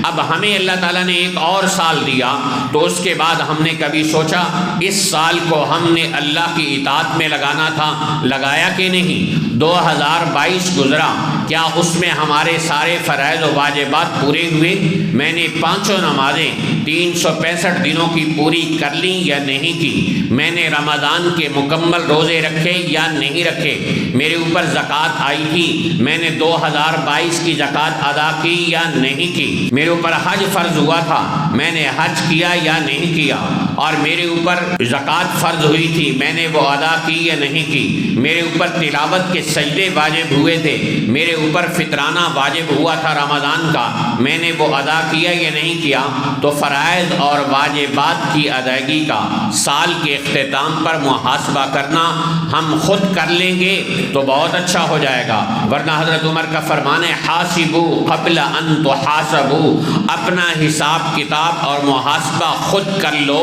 اب ہمیں اللہ تعالیٰ نے ایک اور سال دیا، تو اس کے بعد ہم نے کبھی سوچا اس سال کو ہم نے اللہ کی اطاعت میں لگانا تھا، لگایا کہ نہیں؟ 2022 گزرا، کیا اس میں ہمارے سارے فرائض و واجبات پورے ہوئے؟ میں نے 5 نمازیں 365 دنوں کی پوری کر لیں یا نہیں کی؟ میں نے رمضان کے مکمل روزے رکھے یا نہیں رکھے؟ میرے اوپر زکوٰۃ آئی تھی، میں نے 2022 کی زکوٰۃ ادا کی یا نہیں کی؟ میرے اوپر حج فرض ہوا تھا، میں نے حج کیا یا نہیں کیا؟ اور میرے اوپر زکوٰۃ فرض ہوئی تھی، میں نے وہ ادا کی یا نہیں کی؟ میرے اوپر تلاوت کے سجدے واجب ہوئے تھے، میرے اوپر فطرانہ واجب ہوا تھا رمضان کا، میں نے وہ ادا کیا یا نہیں کیا؟ تو فرائض اور واجبات کی ادائیگی کا سال کے اختتام پر محاسبہ کرنا ہم خود کر لیں گے تو بہت اچھا ہو جائے گا، ورنہ حضرت عمر کا فرمان ہے حاسبوا قبل ان تحاسبوا، اپنا حساب کتاب اور محاسبہ خود کر لو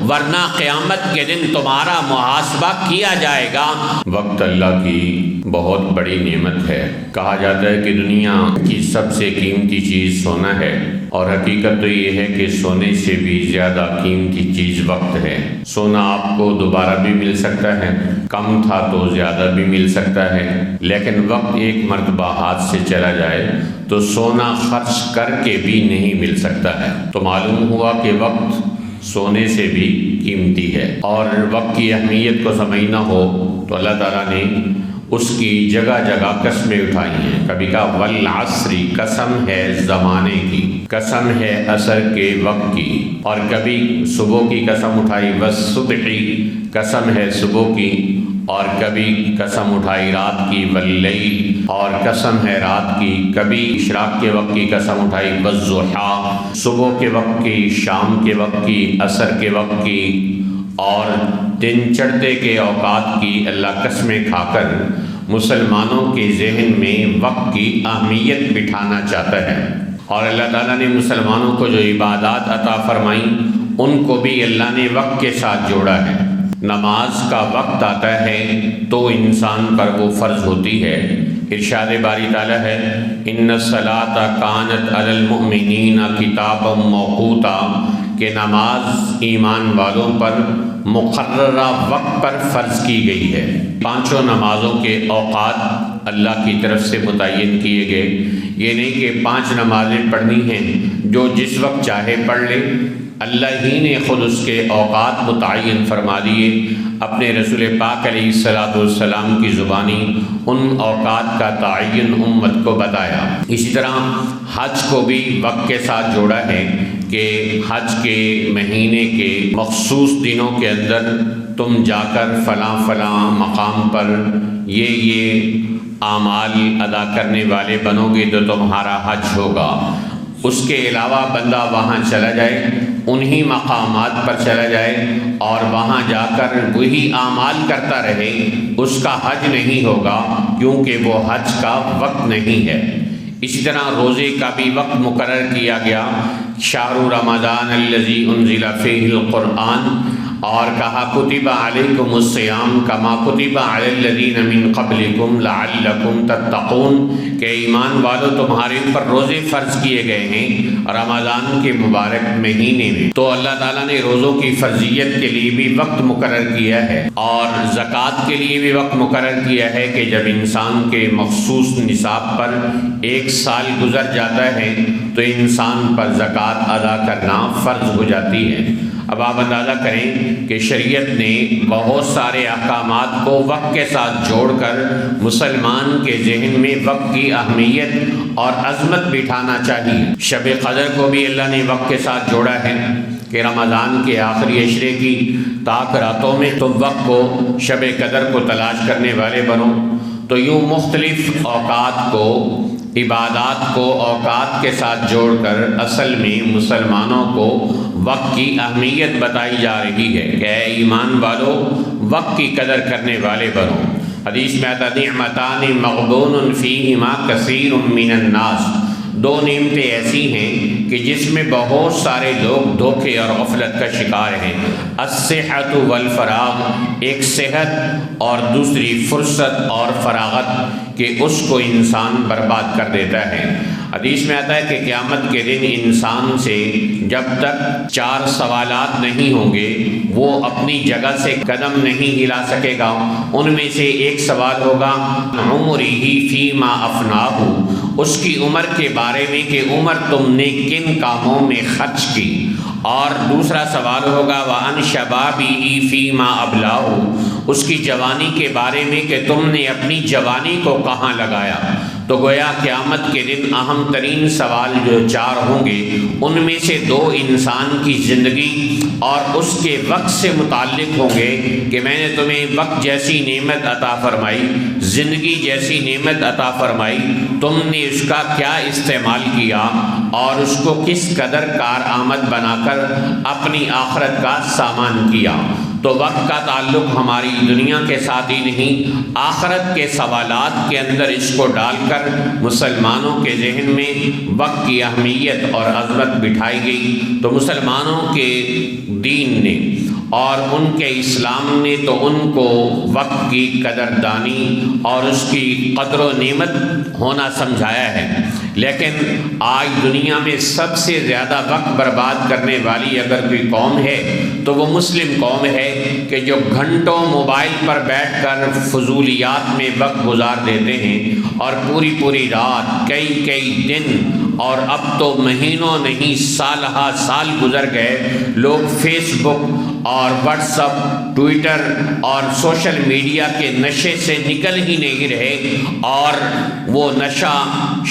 ورنہ قیامت کے دن تمہارا محاسبہ کیا جائے گا۔ وقت اللہ کی بہت بڑی نعمت ہے۔ کہا جاتا ہے کہ دنیا کی سب سے قیمتی چیز سونا ہے، اور حقیقت تو یہ ہے کہ سونے سے بھی زیادہ قیمتی چیز وقت ہے۔ سونا آپ کو دوبارہ بھی مل سکتا ہے، کم تھا تو زیادہ بھی مل سکتا ہے، لیکن وقت ایک مرتبہ ہاتھ سے چلا جائے تو سونا خرچ کر کے بھی نہیں مل سکتا ہے۔ تو معلوم ہوا کہ وقت سونے سے بھی قیمتی ہے، اور وقت کی اہمیت کو سمجھنا ہو تو اللہ تعالیٰ نے اس کی جگہ جگہ قسمیں اٹھائی ہیں۔ کبھی کہا والعصر، قسم ہے زمانے کی، قسم ہے عصر کے وقت کی، اور کبھی صبح کی قسم اٹھائی والصبح، قسم ہے صبح کی، اور کبھی قسم اٹھائی رات کی واللیل، اور قسم ہے رات کی، کبھی اشراق کے وقت کی قسم اٹھائی والضحیٰ، صبح کے وقت کی، شام کے وقت کی، عصر کے وقت کی، اور دن چڑھتے کے اوقات کی اللہ قسمیں کھا کر مسلمانوں کے ذہن میں وقت کی اہمیت بٹھانا چاہتا ہے۔ اور اللہ تعالیٰ نے مسلمانوں کو جو عبادات عطا فرمائیں ان کو بھی اللہ نے وقت کے ساتھ جوڑا ہے۔ نماز کا وقت آتا ہے تو انسان پر وہ فرض ہوتی ہے۔ ارشاد باری تعالیٰ ہے ان الصلاۃ کانت علی المؤمنین کتابا موقوتا، کہ نماز ایمان والوں پر مقررہ وقت پر فرض کی گئی ہے۔ 5 نمازوں کے اوقات اللہ کی طرف سے متعین کیے گئے۔ یہ نہیں کہ 5 نمازیں پڑھنی ہیں جو جس وقت چاہے پڑھ لے، اللہ ہی نے خود اس کے اوقات متعین فرما دیے، اپنے رسول پاک علیہ الصلاۃ والسلام کی زبانی ان اوقات کا تعین امت کو بتایا۔ اسی طرح حج کو بھی وقت کے ساتھ جوڑا ہے کہ حج کے مہینے کے مخصوص دنوں کے اندر تم جا کر فلاں فلاں مقام پر یہ اعمال ادا کرنے والے بنو گے تو تمہارا حج ہوگا۔ اس کے علاوہ بندہ وہاں چلا جائے، انہی مقامات پر چلا جائے اور وہاں جا کر وہی اعمال کرتا رہے، اس کا حج نہیں ہوگا، کیونکہ وہ حج کا وقت نہیں ہے۔ اسی طرح روزے کا بھی وقت مقرر کیا گیا، شہر رمضان الذی انزل فیہ القرآن، اور کہا کتب علیکم الصیام کما کتب علی الذین من قبلکم لعلکم تتقون، کہ ایمان والو تمہارے اوپر روزے فرض کیے گئے ہیں رمضان کے مبارک مہینے میں۔ تو اللہ تعالیٰ نے روزوں کی فرضیت کے لیے بھی وقت مقرر کیا ہے، اور زکوٰۃ کے لیے بھی وقت مقرر کیا ہے کہ جب انسان کے مخصوص نصاب پر 1 سال گزر جاتا ہے تو انسان پر زکوٰۃ ادا کرنا فرض ہو جاتی ہے۔ اب آپ اندازہ کریں کہ شریعت نے بہت سارے احکامات کو وقت کے ساتھ جوڑ کر مسلمان کے ذہن میں وقت کی اہمیت اور عظمت بٹھانا چاہیے۔ شب قدر کو بھی اللہ نے وقت کے ساتھ جوڑا ہے کہ رمضان کے آخری عشرے کی تاک راتوں میں تم وقت کو شب قدر کو تلاش کرنے والے بنو۔ تو یوں مختلف اوقات کو، عبادات کو اوقات کے ساتھ جوڑ کر اصل میں مسلمانوں کو وقت کی اہمیت بتائی جا رہی ہے کہ اے ایمان والو وقت کی قدر کرنے والے بنو۔ حدیث میں آتا نعمتان مغبون فیہما کثیر من الناس، 2 نعمتیں ایسی ہیں کہ جس میں بہت سارے لوگ دھوکے اور غفلت کا شکار ہیں۔ الصحت والفراغ، ایک صحت اور دوسری فرصت اور فراغت، کہ اس کو انسان برباد کر دیتا ہے۔ حدیث میں آتا ہے کہ قیامت کے دن انسان سے جب تک 4 سوالات نہیں ہوں گے وہ اپنی جگہ سے قدم نہیں ہلا سکے گا۔ ان میں سے ایک سوال ہوگا عمرہ فیما افناہ، اس کی عمر کے بارے میں کہ عمر تم نے کن کاموں میں خرچ کی، اور دوسرا سوال ہوگا وَعَنْ شَبَابِهِ فِيمَا أَبْلَاهُ، اس کی جوانی کے بارے میں کہ تم نے اپنی جوانی کو کہاں لگایا۔ تو گویا قیامت کے دن اہم ترین سوال جو 4 ہوں گے ان میں سے 2 انسان کی زندگی اور اس کے وقت سے متعلق ہوں گے کہ میں نے تمہیں وقت جیسی نعمت عطا فرمائی، زندگی جیسی نعمت عطا فرمائی، تم نے اس کا کیا استعمال کیا اور اس کو کس قدر کارآمد بنا کر اپنی آخرت کا سامان کیا۔ تو وقت کا تعلق ہماری دنیا کے ساتھ ہی نہیں، آخرت کے سوالات کے اندر اس کو ڈال کر مسلمانوں کے ذہن میں وقت کی اہمیت اور عظمت بٹھائی گئی۔ تو مسلمانوں کے دین نے اور ان کے اسلام نے تو ان کو وقت کی قدردانی اور اس کی قدر و نعمت ہونا سمجھایا ہے، لیکن آج دنیا میں سب سے زیادہ وقت برباد کرنے والی اگر کوئی قوم ہے تو وہ مسلم قوم ہے کہ جو گھنٹوں موبائل پر بیٹھ کر فضولیات میں وقت گزار دیتے ہیں اور پوری رات کئی دن اور اب تو مہینوں نہیں سالہ سال گزر گئے، لوگ فیس بک اور واٹس اپ، ٹویٹر اور سوشل میڈیا کے نشے سے نکل ہی نہیں رہے، اور وہ نشہ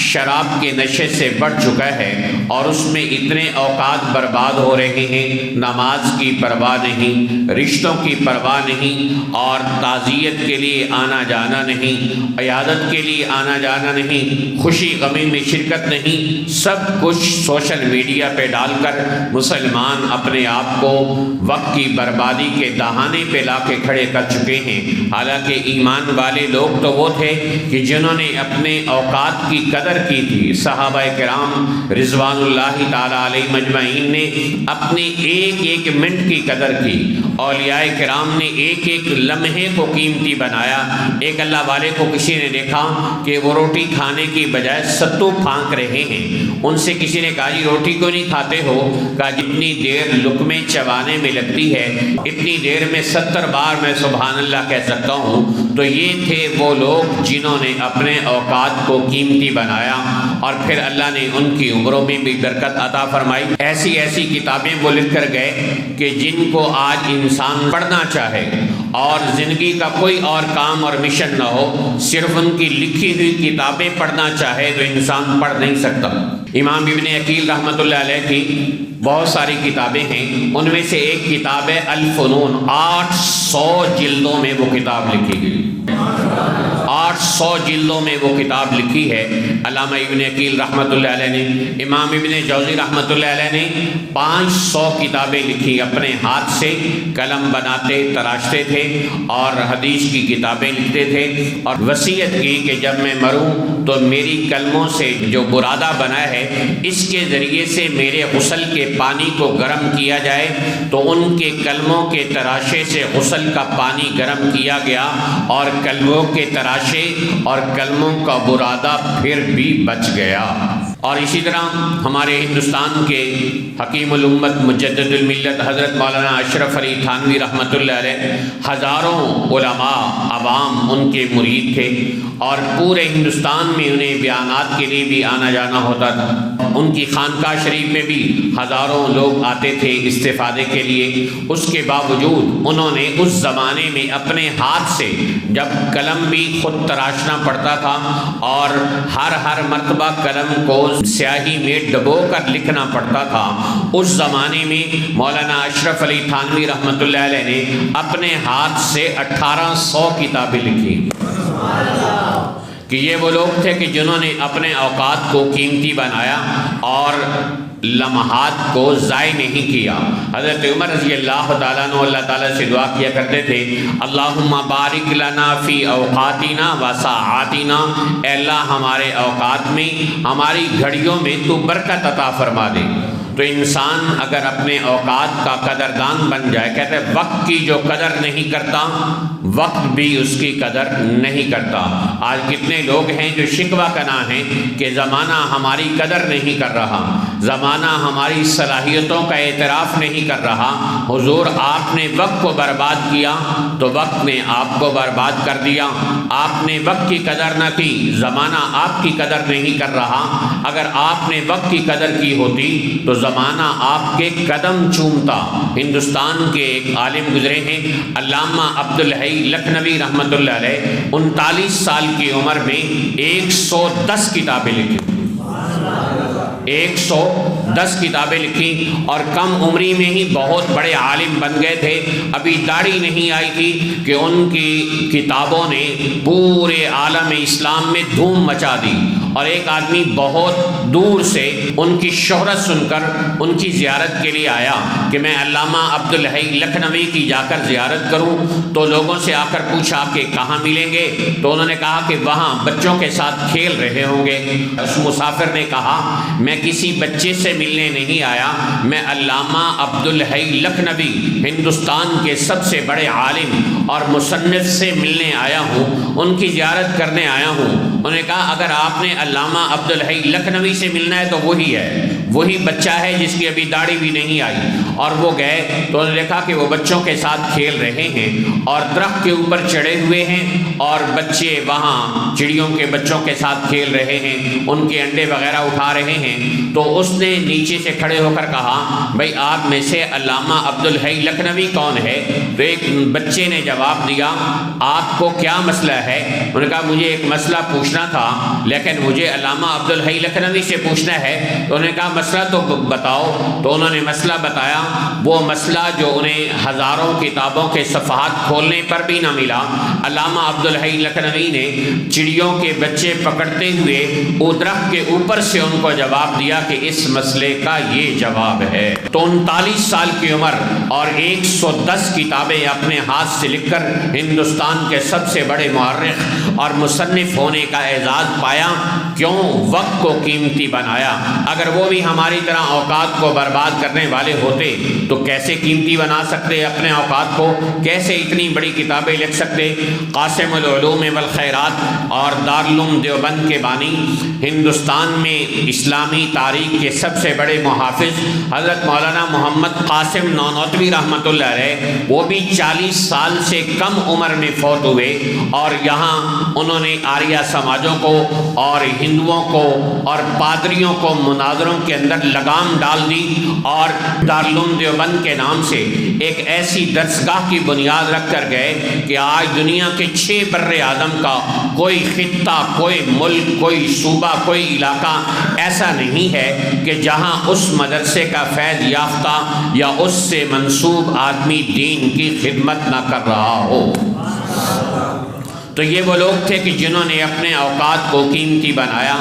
شراب کے نشے سے بڑھ چکا ہے اور اس میں اتنے اوقات برباد ہو رہے ہیں، نماز کی پرواہ نہیں، رشتوں کی پرواہ نہیں، اور تعزیت کے لیے آنا جانا نہیں، عیادت کے لیے آنا جانا نہیں، خوشی غمی میں شرکت نہیں، سب کچھ سوشل میڈیا پہ ڈال کر مسلمان اپنے آپ کو وقت کی بربادی کے دہانے پہ لا کے کھڑے کر چکے ہیں۔ حالانکہ ایمان والے لوگ تو وہ تھے کہ جنہوں نے اپنے اوقات کی قدر کی تھی۔ صحابہ کرام رضوان اللہ تعالی علیہ مجمعین نے اپنے ایک منٹ کی قدر کی، اولیاء کرام نے ایک لمحے کو قیمتی بنایا۔ ایک اللہ والے کو کسی نے دیکھا کہ وہ روٹی کھانے کی بجائے ستو پھانک رہے ہیں، ان سے کسی نے کہا جی روٹی کو نہیں کھاتے ہو؟ کہا جتنی دیر لقمے چبانے میں لگتی ہے اتنی دیر میں 70 بار میں سبحان اللہ کہہ سکتا ہوں۔ تو یہ تھے وہ لوگ جنہوں نے اپنے اوقات کو قیمتی بنایا، اور پھر اللہ نے ان کی عمروں میں بھی برکت عطا فرمائی۔ ایسی کتابیں وہ لکھ کر گئے کہ جن کو آج انسان پڑھنا چاہے اور زندگی کا کوئی اور کام اور مشن نہ ہو، صرف ان کی لکھی ہوئی کتابیں پڑھنا چاہے تو انسان پڑھ نہیں سکتا۔ امام ابن عقیل رحمۃ اللہ علیہ کی بہت ساری کتابیں ہیں، ان میں سے ایک کتاب ہے الفنون، 800 جلدوں میں وہ کتاب لکھی گئی، 800 جلدوں میں وہ کتاب لکھی ہے علامہ ابن عقیل رحمۃ اللہ علیہ نے۔ امام ابن جوزی رحمۃ اللہ علیہ نے 500 کتابیں لکھی، اپنے ہاتھ سے قلم بناتے تراشتے تھے اور حدیث کی کتابیں لکھتے تھے، اور وصیت کی کہ جب میں مروں تو میری قلموں سے جو برادہ بنا ہے اس کے ذریعے سے میرے غسل کے پانی کو گرم کیا جائے۔ تو ان کے قلموں کے تراشے سے غسل کا پانی گرم کیا گیا، اور قلموں کے تراشے اور قلموں کا برادہ پھر بھی بچ گیا۔ اور اسی طرح ہمارے ہندوستان کے حکیم الامت مجدد الملت حضرت مولانا اشرف علی تھانوی رحمۃ اللہ علیہ، ہزاروں علماء عوام ان کے مرید تھے، اور پورے ہندوستان میں انہیں بیانات کے لیے بھی آنا جانا ہوتا تھا۔ ان کی خانقاہ شریف میں بھی ہزاروں لوگ آتے تھے استفادے کے لیے۔ اس کے باوجود انہوں نے اس زمانے میں اپنے ہاتھ سے، جب قلم بھی خود تراشنا پڑتا تھا اور ہر مرتبہ قلم کو سیاہی میں ڈبو کر لکھنا پڑتا تھا، اس زمانے میں مولانا اشرف علی تھانوی رحمۃ اللہ علیہ نے اپنے ہاتھ سے 1800 کتابیں لکھی۔ کہ یہ وہ لوگ تھے کہ جنہوں نے اپنے اوقات کو قیمتی بنایا اور لمحات کو ضائع نہیں کیا۔ حضرت عمر رضی اللہ تعالیٰ عنہ اللہ تعالیٰ سے دعا کیا کرتے تھے اللہم بارک لنا فی اوقاتنا و ساعاتنا، اے اللہ ہمارے اوقات میں، ہماری گھڑیوں میں تو برکت عطا فرما دے۔ تو تو انسان اگر اپنے اوقات کا قدردان بن جائے، کہتے ہیں وقت کی جو قدر نہیں کرتا وقت بھی اس کی قدر نہیں کرتا۔ آج کتنے لوگ ہیں جو شکوہ کنا ہیں کہ زمانہ ہماری قدر نہیں کر رہا، زمانہ ہماری صلاحیتوں کا اعتراف نہیں کر رہا۔ حضور آپ نے وقت کو برباد کیا تو وقت نے آپ کو برباد کر دیا۔ آپ نے وقت کی قدر نہ کی، زمانہ آپ کی قدر نہیں کر رہا۔ اگر آپ نے وقت کی قدر کی ہوتی تو زمانہ آپ کے قدم چومتا۔ ہندوستان کے ایک عالم گزرے ہیں علامہ عبدالحی لکھنوی رحمۃ اللہ علیہ، 39 سال کی عمر میں 110 کتابیں لکھی، 110 کتابیں لکھی، اور کم عمری میں ہی بہت بڑے عالم بن گئے تھے۔ ابھی داڑھی نہیں آئی تھی کہ ان کی کتابوں نے پورے عالم اسلام میں دھوم مچا دی، اور ایک آدمی بہت دور سے ان کی شہرت سن کر ان کی زیارت کے لیے آیا کہ میں علامہ عبدالحی لکھنوی کی جا کر زیارت کروں۔ تو لوگوں سے آ کر پوچھا کہ کہاں ملیں گے، تو انہوں نے کہا کہ وہاں بچوں کے ساتھ کھیل رہے ہوں گے۔ اس مسافر نے کہا میں کسی بچے سے ملنے نہیں آیا، میں علامہ عبدالحی لکھنوی ہندوستان کے سب سے بڑے عالم اور مصنف سے ملنے آیا ہوں، ان کی زیارت کرنے آیا ہوں۔ انہوں نے کہا اگر آپ نے علامہ عبدالحی لکھنوی سے ملنا ہے تو وہی ہے، وہی بچہ ہے جس کی ابھی داڑھی بھی نہیں آئی۔ اور وہ گئے تو انہوں نے دیکھا کہ وہ بچوں کے ساتھ کھیل رہے ہیں اور درخت کے اوپر چڑھے ہوئے ہیں، اور بچے وہاں چڑیوں کے بچوں کے ساتھ کھیل رہے ہیں، ان کے انڈے وغیرہ اٹھا رہے ہیں۔ تو اس نے نیچے سے کھڑے ہو کر کہا بھائی آپ میں سے علامہ عبدالحی لکھنوی کون ہے؟ تو ایک بچے نے جواب دیا آپ کو کیا مسئلہ ہے؟ انہوں نے کہا مجھے ایک مسئلہ پوچھنا تھا لیکن مجھے علامہ عبدالحی لکھنوی سے پوچھنا ہے۔ تو انہوں نے کہا مسئلہ تو بتاؤ۔ تو انہوں نے مسئلہ بتایا، وہ مسئلہ جو انہیں ہزاروں کتابوں کے صفحات کھولنے پر بھی نہ ملا۔ علامہ عبدالحی لکھنوی نے چڑیوں کے بچے پکڑتے ہوئے وہ درخت کے اوپر سے ان کو جواب دیا کہ اس مسئلے کا یہ جواب ہے۔ تو 39 سال کی عمر اور 110 کتابیں اپنے ہاتھ سے لکھ کر ہندوستان کے سب سے بڑے مورخ اور مصنف ہونے کا اعزاز پایا۔ کیوں؟ وقت کو قیمتی بنایا۔ اگر وہ بھی ہماری طرح اوقات کو برباد کرنے والے ہوتے تو کیسے قیمتی بنا سکتے اپنے اوقات کو، کیسے اتنی بڑی کتابیں لکھ سکتے۔ قاسم العلوم والخیرات اور دارالعلوم دیوبند کے بانی، ہندوستان میں اسلامی تاریخ کے سب سے بڑے محافظ حضرت مولانا محمد قاسم نانوتوی رحمۃ اللہ علیہ، وہ بھی 40 سال سے کم عمر میں فوت ہوئے، اور یہاں انہوں نے آریہ سماجوں کو اور ہندوؤں کو اور پادریوں کو مناظروں کے اندر لگام ڈال دی، اور دارالعلوم دیوبند کے نام سے ایک ایسی درسگاہ کی بنیاد رکھ کر گئے کہ آج دنیا کے 6 بر اعظم کا کوئی خطہ، کوئی ملک، کوئی صوبہ، کوئی علاقہ ایسا نہیں ہے کہ جہاں اس مدرسے کا فیض یافتہ یا اس سے منسوب آدمی دین کی خدمت نہ کر رہا ہو۔ تو یہ وہ لوگ تھے کہ جنہوں نے اپنے اوقات کو قیمتی بنایا،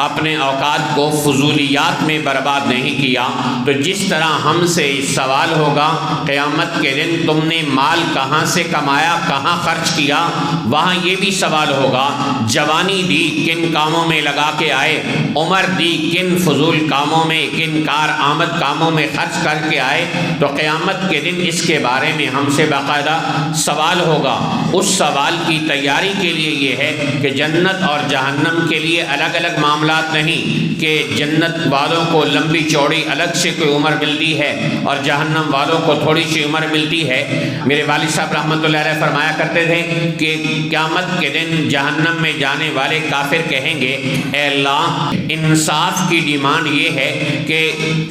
اپنے اوقات کو فضولیات میں برباد نہیں کیا۔ تو جس طرح ہم سے سوال ہوگا قیامت کے دن تم نے مال کہاں سے کمایا، کہاں خرچ کیا، وہاں یہ بھی سوال ہوگا جوانی دی کن کاموں میں لگا کے آئے، عمر دی کن فضول کاموں میں، کن کار آمد کاموں میں خرچ کر کے آئے۔ تو قیامت کے دن اس کے بارے میں ہم سے باقاعدہ سوال ہوگا۔ اس سوال کی تیاری کے لیے یہ ہے کہ جنت اور جہنم کے لیے الگ الگ معاملات نہیں کہ جنت والوں کو لمبی چوڑی الگ سے کوئی عمر ملتی ہے اور جہنم والوں کو تھوڑی سی عمر ملتی ہے۔ میرے والد صاحب رحمۃ اللہ علیہ فرمایا کرتے تھے کہ قیامت کے دن جہنم میں جانے والے کافر کہیں گے اے اللہ انصاف کی ڈیمانڈ یہ ہے کہ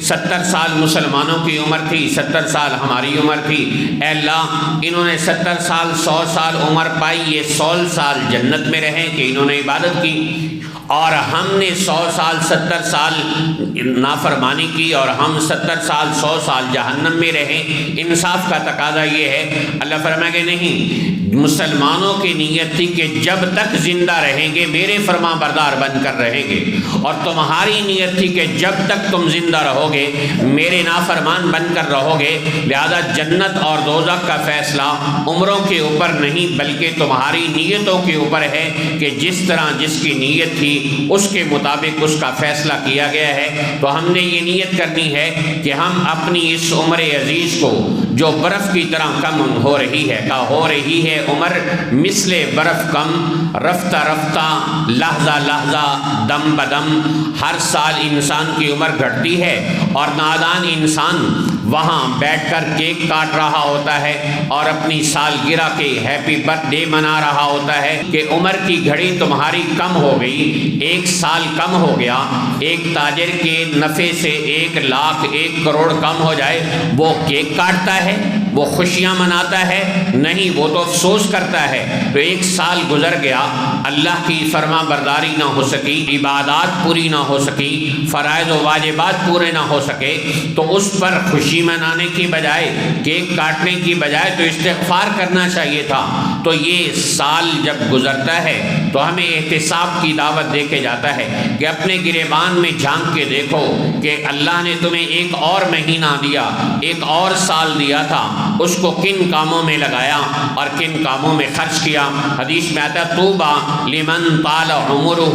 70 سال مسلمانوں کی عمر تھی، 70 سال ہماری عمر تھی، اے اللہ انہوں نے 70 سال 100 سال عمر پائی، یہ 100 سال جنت میں رہیں کہ انہوں نے عبادت کی، اور ہم نے 100 سال 70 سال نافرمانی کی اور ہم 70 سال 100 سال جہنم میں رہیں۔ انصاف کا تقاضا یہ ہے۔ اللہ فرمائے کہ نہیں، مسلمانوں کی نیت تھی کہ جب تک زندہ رہیں گے میرے فرما بردار بن کر رہیں گے، اور تمہاری نیت تھی کہ جب تک تم زندہ رہو گے میرے نافرمان بن کر رہو گے، لہذا جنت اور دوزخ کا فیصلہ عمروں کے اوپر نہیں بلکہ تمہاری نیتوں کے اوپر ہے کہ جس طرح جس کی نیت تھی ہوگی اس کے مطابق اس کا فیصلہ کیا گیا ہے۔ تو ہم نے یہ نیت کرنی ہے کہ ہم اپنی اس عمر عزیز کو جو برف کی طرح کم ہو رہی ہے عمر مثل برف کم، رفتہ رفتہ، لحظہ لحظہ، دم بدم، ہر سال انسان کی عمر گھٹتی ہے، اور نادان انسان وہاں بیٹھ کر کیک کاٹ رہا ہوتا ہے اور اپنی سالگرہ کے ہیپی برتھ ڈے منا رہا ہوتا ہے کہ عمر کی گھڑی تمہاری کم ہو گئی، 1 سال کم ہو گیا۔ ایک تاجر کے نفع سے 1 لاکھ 1 کروڑ کم ہو جائے، وہ کیک کاٹتا ہے، وہ خوشیاں مناتا ہے؟ نہیں، وہ تو افسوس کرتا ہے۔ تو 1 سال گزر گیا، اللہ کی فرما برداری نہ ہو سکی، عبادات پوری نہ ہو سکی، فرائض و واجبات پورے نہ ہو سکے، تو اس پر خوشی منانے کی بجائے، کیک کاٹنے کی بجائے تو استغفار کرنا چاہیے تھا۔ تو یہ سال جب گزرتا ہے تو ہمیں احتساب کی دعوت دے کے جاتا ہے کہ اپنے گریبان میں جھانک کے دیکھو کہ اللہ نے تمہیں ایک اور مہینہ دیا، ایک اور سال دیا تھا، اس کو کن کاموں میں لگایا اور کن کاموں میں خرچ کیا۔ حدیث میں آتا ہے طوبی لمن طال عمرہ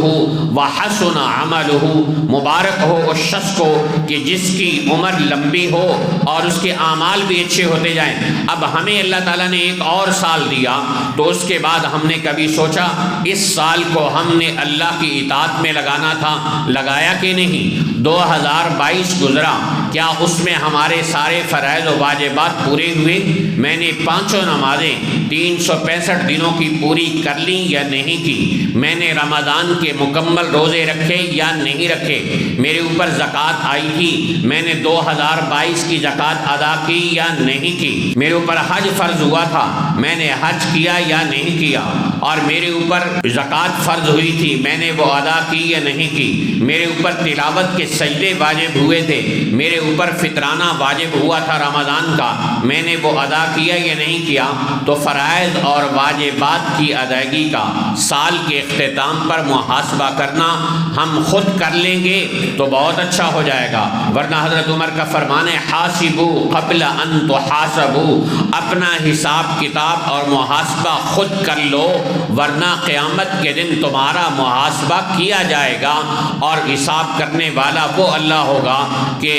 وحسن عملہ، مبارک ہو اس شخص کو کہ جس کی عمر لمبی ہو اور اس کے اعمال بھی اچھے ہوتے جائیں۔ اب ہمیں اللہ تعالیٰ نے ایک اور سال دیا، تو اس کے بعد ہم نے کبھی سوچا اس سال کو ہم نے اللہ کی اطاعت میں لگانا تھا، لگایا کہ نہیں؟ 2022 گزرا، کیا اس میں ہمارے سارے فرائض و واجبات پورے ہوئے؟ میں نے 5 نمازیں 365 دنوں کی پوری کر لیں یا نہیں کی؟ میں نے رمضان کے مکمل روزے رکھے یا نہیں رکھے؟ میرے اوپر زکوٰۃ آئی تھی، میں نے 2022 کی زکوٰۃ ادا کی یا نہیں کی؟ میرے اوپر حج فرض ہوا تھا، میں نے حج کیا یا نہیں کیا؟ اور میرے اوپر زکوٰۃ فرض ہوئی تھی، میں نے وہ ادا کی یا نہیں کی؟ میرے اوپر تلاوت کے سجدے واجب ہوئے تھے، میرے اوپر فطرانہ واجب ہوا تھا رمضان کا، میں نے وہ ادا کیا یا نہیں کیا؟ تو فرائض اور واجبات کی ادائیگی کا سال کے اختتام پر محاسبہ کرنا ہم خود کر لیں گے تو بہت اچھا ہو جائے گا، ورنہ حضرت عمر کا فرمان ہے حاسبوا قبل ان تحاسبوا، اپنا حساب کتاب اور محاسبہ خود کر لو، ورنہ قیامت کے دن تمہارا محاسبہ کیا جائے گا، اور حساب کرنے والا وہ اللہ ہوگا کہ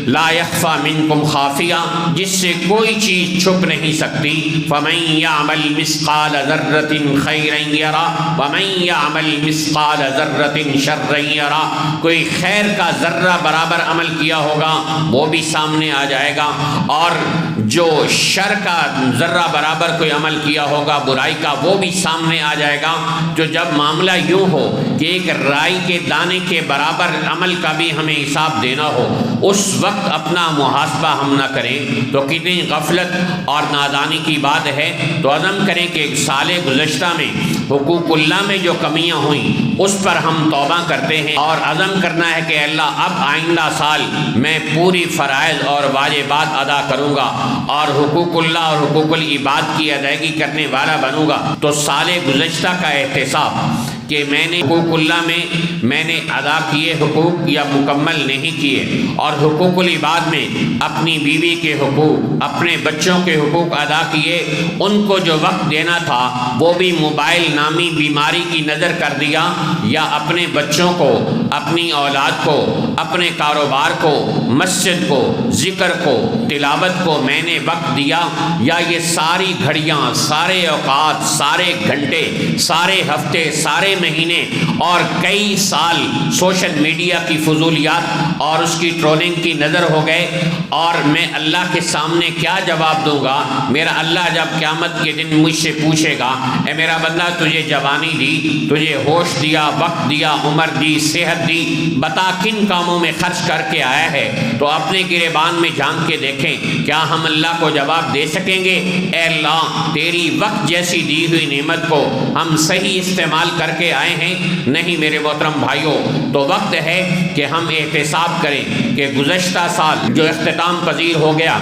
لا یخفی منکم خافیہ، جس سے کوئی چیز چھپ نہیں سکتی۔ فمن یعمل مثقال ذرۃ خیرا یرہ ومن یعمل مثقال ذرۃ شرا یرہ، کوئی خیر کا ذرہ برابر عمل کیا ہوگا وہ بھی سامنے آ جائے گا، اور جو شر کا ذرہ برابر کوئی عمل کیا ہوگا برائی کا وہ بھی سامنے آ جائے گا۔ جو جب معاملہ یوں ہو کہ ایک رائی کے دانے کے برابر عمل کا بھی ہمیں حساب دینا ہو، اس وقت اپنا محاسبہ ہم نہ کریں تو کتنی غفلت اور نادانی کی بات ہے۔ تو عزم کریں کہ ایک سال گزشتہ میں حقوق اللہ میں جو کمیاں ہوئیں اس پر ہم توبہ کرتے ہیں، اور عزم کرنا ہے کہ اللہ اب آئندہ سال میں پوری فرائض اور واجبات ادا کروں گا اور حقوق اللہ اور حقوق العباد کی ادائیگی کرنے والا بنوں گا۔ تو سال گزشتہ کا احتساب کہ میں نے حقوق اللہ میں نے ادا کیے حقوق یا مکمل نہیں کیے، اور حقوق العباد میں اپنی بیوی کے حقوق، اپنے بچوں کے حقوق ادا کیے، ان کو جو وقت دینا تھا وہ بھی موبائل نامی بیماری کی نظر کر دیا، یا اپنے بچوں کو، اپنی اولاد کو، اپنے کاروبار کو، مسجد کو، ذکر کو، تلاوت کو میں نے وقت دیا، یا یہ ساری گھڑیاں، سارے اوقات، سارے گھنٹے، سارے ہفتے، سارے مہینے اور کئی سال سوشل میڈیا کی فضولیات اور اس کی ٹرولنگ کی نظر ہو گئے، اور میں اللہ کے سامنے کیا جواب دوں گا؟ میرا اللہ جب قیامت کے دن مجھ سے پوچھے گا اے میرا بندہ تجھے جوانی دی، تجھے ہوش دیا، وقت دیا، عمر دی، صحت دی، بتا کن کاموں میں خرچ کر کے آیا ہے؟ تو اپنے گریبان میں جھانک کے دیکھیں، کیا ہم اللہ کو جواب دے سکیں گے اے اللہ تیری وقت جیسی دی ہوئی نعمت کو ہم صحیح استعمال کر کے آئے ہیں؟ نہیں میرے محترم بھائیوں، تو وقت ہے کہ ہم احتساب کریں کہ گزشتہ سال جو اختتام پذیر ہو گیا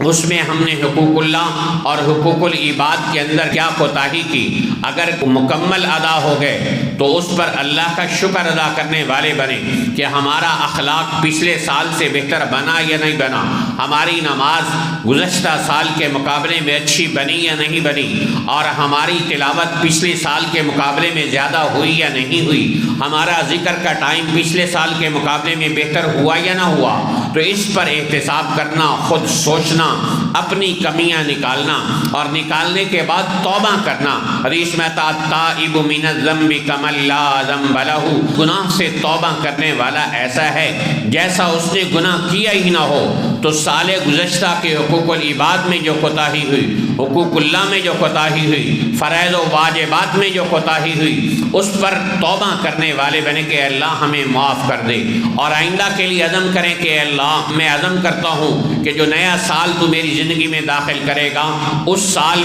اس میں ہم نے حقوق اللہ اور حقوق العباد کے اندر کیا کوتاہی کی، اگر مکمل ادا ہو گئے تو اس پر اللہ کا شکر ادا کرنے والے بنے کہ ہمارا اخلاق پچھلے سال سے بہتر بنا یا نہیں بنا، ہماری نماز گزشتہ سال کے مقابلے میں اچھی بنی یا نہیں بنی، اور ہماری تلاوت پچھلے سال کے مقابلے میں زیادہ ہوئی یا نہیں ہوئی، ہمارا ذکر کا ٹائم پچھلے سال کے مقابلے میں بہتر ہوا یا نہ ہوا۔ تو اس پر احتساب کرنا، خود سوچنا، اپنی کمیاں نکالنا، اور نکالنے کے بعد توبہ کرنا۔ حدیث میں آتا التائب من الذنب کمن لا ذنب لہ، گناہ سے توبہ کرنے والا ایسا ہے جیسا اس نے گناہ کیا ہی نہ ہو۔ تو سال گزشتہ کے حقوق العباد میں جو کوتاہی ہوئی، حقوق اللہ میں جو کوتاہی ہوئی، فرائض و واجبات میں جو کوتاہی ہوئی، اس پر توبہ کرنے والے بنے کہ اللہ ہمیں معاف کر دے، اور آئندہ کے لیے عزم کریں کہ اللہ میں عزم کرتا ہوں کہ جو نیا سال تو میری زندگی میں داخل کرے گا، اس سال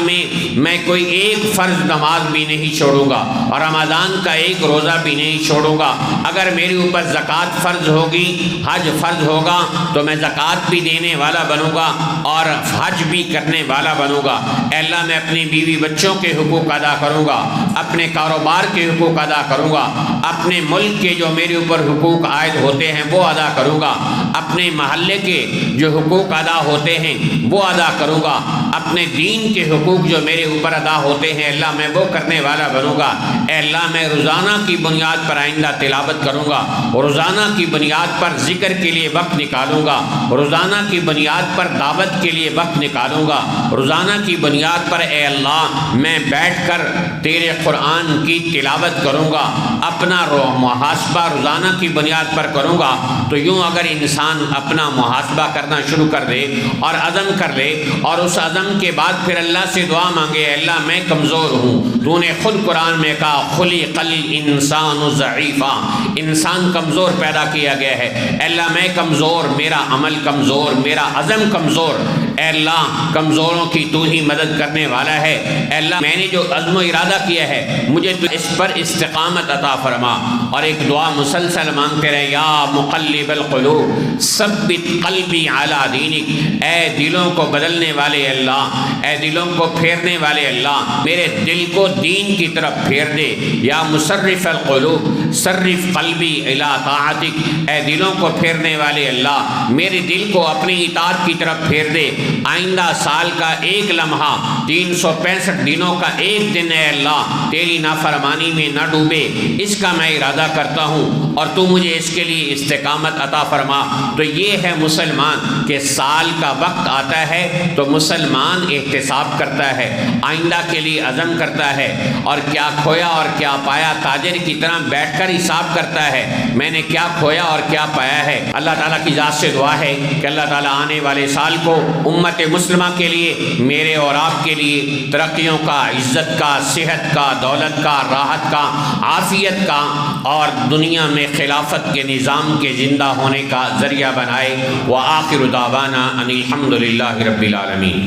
میں کوئی ایک فرض نماز بھی نہیں چھوڑوں گا، اور رمضان کا ایک روزہ بھی نہیں چھوڑوں گا۔ اگر میرے اوپر زکوٰۃ فرض ہوگی، حج فرض ہوگا، تو میں زکوٰۃ بھی دینے والا بنوں گا اور حج بھی کرنے والا بنوں گا۔ اے اللہ میں اپنی بیوی بچوں کے حقوق ادا کروں گا، اپنے کاروبار کے حقوق ادا کروں گا، اپنے ملک کے جو میرے اوپر حقوق عائد ہوتے ہیں وہ ادا کروں گا، اپنے محلے کے جو حقوق ادا ہوتے ہیں وہ ادا کروں گا، اپنے دین کے حقوق جو میرے اوپر ادا ہوتے ہیں اللہ میں وہ کرنے والا بنوں گا۔ اے اللہ میں روزانہ کی بنیاد پر آئندہ تلاوت کروں گا، روزانہ کی بنیاد پر ذکر کے لیے وقت نکالوں گا، روزانہ کی بنیاد پر دعوت کے لیے وقت نکالوں گا، روزانہ کی بنیاد پر اے اللہ میں بیٹھ کر تیرے قرآن کی تلاوت کروں گا، اپنا محاسبہ روزانہ کی بنیاد پر کروں گا۔ تو یوں اگر انسان اپنا محاسبہ کرنا شروع کر دے اور عزم کر لے، اور اس عزم کے بعد پھر اللہ سے دعا مانگے، اے اللہ میں کمزور ہوں، تو نے خود قرآن میں کہا خلق الانسان ضعیفا، انسان کمزور پیدا کیا گیا ہے۔ اے اللہ میں کمزور، میرا عمل کمزور، میرا عزم کمزور، اے اللہ کمزوروں کی تو ہی مدد کرنے والا ہے۔ اے اللہ میں نے جو عزم و ارادہ کیا ہے مجھے تو اس پر استقامت عطا فرما، اور ایک دعا مسلسل مانگتے رہے، یا مقلب القلوب ثبت قلبی علی دینک، اے دلوں کو بدلنے والے اللہ، اے دلوں کو پھیرنے والے اللہ، میرے دل کو دین کی طرف پھیر دے۔ یا مصرف القلوب صرف قلبی الی طاعتک، اے دلوں کو پھیرنے والے اللہ میرے دل کو اپنی اطاعت کی طرف پھیر دے۔ آئندہ سال کا ایک لمحہ 365 دنوں کا ایک دن اے اللہ تیری نافرمانی میں نہ ڈوبے، اس کا میں ارادہ کرتا ہوں، اور تو مجھے اس کے لیے استقامت عطا فرما۔ تو یہ ہے مسلمان کہ سال کا وقت آتا ہے تو مسلمان احتساب کرتا ہے، آئندہ کے لیے عزم کرتا ہے، اور کیا کھویا اور کیا پایا تاجر کی طرح بیٹھ کر حساب کرتا ہے، میں نے کیا کھویا اور کیا پایا ہے۔ اللہ تعالیٰ کی ذات سے دعا ہے کہ اللہ تعالیٰ آنے والے سال کو امت مسلمہ کے لیے، میرے اور آپ کے لیے ترقیوں کا، عزت کا، صحت کا، دولت کا، راحت کا، عافیت کا، اور دنیا میں خلافت کے نظام کے زندہ ہونے کا ذریعہ بنائے۔ وآخر دعوانا ان الحمد للہ رب العالمین۔